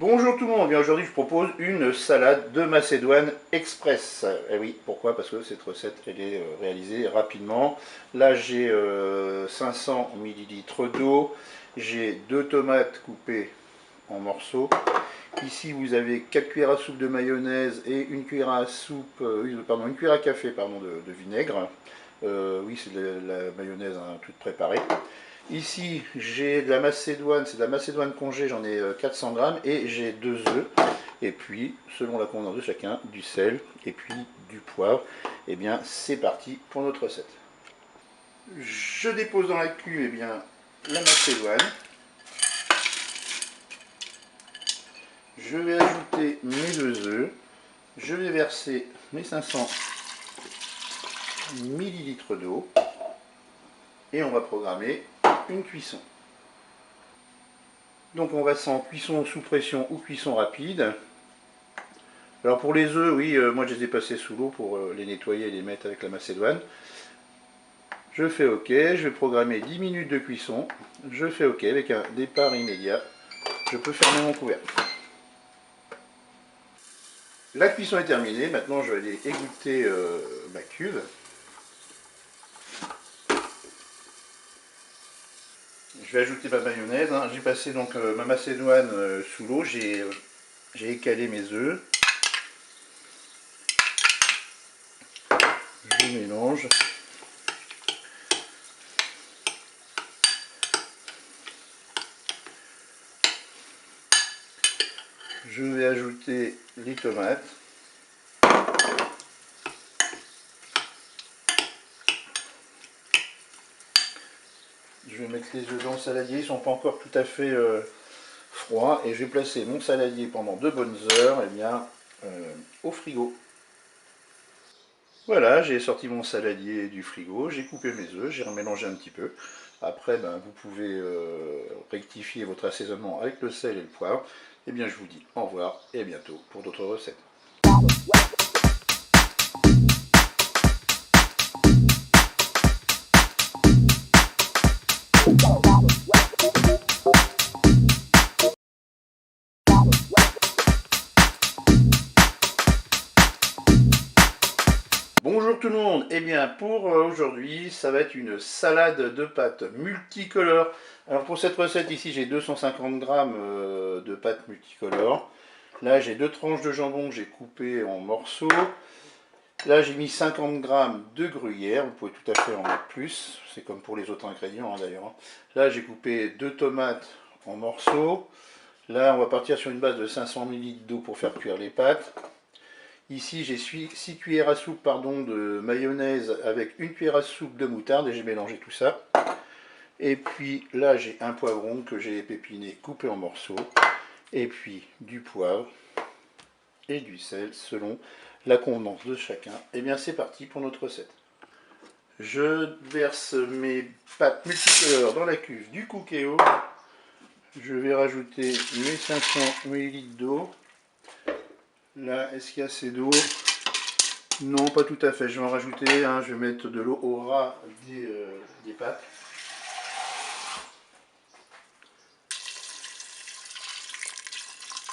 Bonjour tout le monde, bien aujourd'hui je propose une salade de Macédoine express. Et oui, pourquoi? Parce que cette recette elle est réalisée rapidement. Là j'ai 500 ml d'eau, j'ai 2 tomates coupées en morceaux. Ici vous avez 4 cuillères à soupe de mayonnaise et une cuillère à soupe, une cuillère à café de vinaigre. Oui, c'est de la mayonnaise hein, toute préparée. Ici, j'ai de la macédoine, c'est de la macédoine congée, j'en ai 400 grammes et j'ai 2 œufs. Et puis, selon la convenance de chacun, du sel et puis du poivre. Et bien, c'est parti pour notre recette. Je dépose dans la cuve la macédoine. Je vais ajouter mes 2 œufs. Je vais verser mes 500 ml d'eau. Et on va programmer une cuisson. Donc on va en cuisson sous pression ou cuisson rapide. Alors pour les œufs, oui, moi je les ai passés sous l'eau pour les nettoyer et les mettre avec la macédoine. Je fais OK, je vais programmer 10 minutes de cuisson. Je fais OK avec un départ immédiat. Je peux fermer mon couvercle. La cuisson est terminée, maintenant je vais aller égoutter ma cuve. Je vais ajouter ma mayonnaise, hein. J'ai passé donc ma macédoine sous l'eau, j'ai écalé mes œufs. Je mélange. Je vais ajouter les tomates. Je vais mettre les œufs dans le saladier, ils ne sont pas encore tout à fait froids. Et je vais placer mon saladier pendant 2 bonnes heures au frigo. Voilà, j'ai sorti mon saladier du frigo, j'ai coupé mes œufs, j'ai remélangé un petit peu. Après, vous pouvez rectifier votre assaisonnement avec le sel et le poivre. Et bien, je vous dis au revoir et à bientôt pour d'autres recettes. Bonjour tout le monde, et bien pour aujourd'hui ça va être une salade de pâtes multicolores. Alors pour cette recette ici j'ai 250 grammes de pâtes multicolores. Là j'ai 2 tranches de jambon que j'ai coupées en morceaux. Là j'ai mis 50 grammes de gruyère, vous pouvez tout à fait en mettre plus, c'est comme pour les autres ingrédients hein, d'ailleurs. Là j'ai coupé 2 tomates en morceaux. Là on va partir sur une base de 500 ml d'eau pour faire cuire les pâtes. Ici, j'ai 6 cuillères à soupe de mayonnaise avec une cuillère à soupe de moutarde et j'ai mélangé tout ça. Et puis là, j'ai un poivron que j'ai épépiné, coupé en morceaux. Et puis du poivre et du sel selon la convenance de chacun. Et bien, c'est parti pour notre recette. Je verse mes pâtes multicolores dans la cuve du Cookéo. Je vais rajouter mes 500 ml d'eau. Là, est-ce qu'il y a assez d'eau? Non, pas tout à fait. Je vais en rajouter. Hein, je vais mettre de l'eau au ras des pâtes.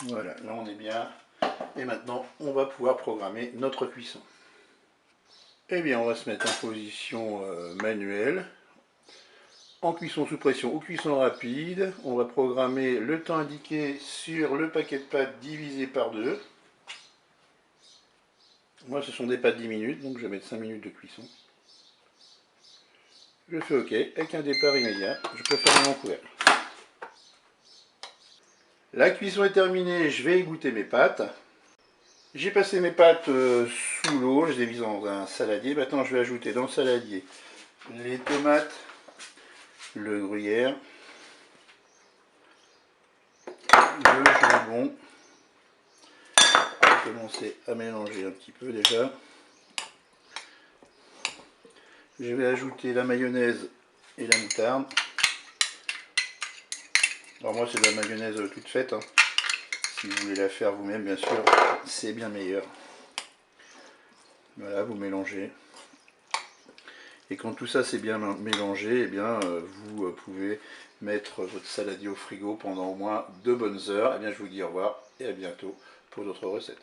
Voilà, là on est bien. Et maintenant, on va pouvoir programmer notre cuisson. Eh bien, on va se mettre en position manuelle. En cuisson sous pression ou cuisson rapide. On va programmer le temps indiqué sur le paquet de pâtes divisé par 2. Moi, ce sont des pâtes 10 minutes, donc je vais mettre 5 minutes de cuisson. Je fais OK, avec un départ immédiat, je peux fermer mon couvercle. La cuisson est terminée, je vais égoutter mes pâtes. J'ai passé mes pâtes sous l'eau, je les ai mises dans un saladier. Maintenant, je vais ajouter dans le saladier les tomates, le gruyère, le jambon. Je vais commencer à mélanger un petit peu déjà. Je vais ajouter la mayonnaise et la moutarde. Alors moi c'est de la mayonnaise toute faite. Hein. Si vous voulez la faire vous-même bien sûr, c'est bien meilleur. Voilà, vous mélangez. Et quand tout ça c'est bien mélangé, eh bien, vous pouvez mettre votre saladier au frigo pendant au moins 2 bonnes heures. Eh bien, je vous dis au revoir et à bientôt pour d'autres recettes.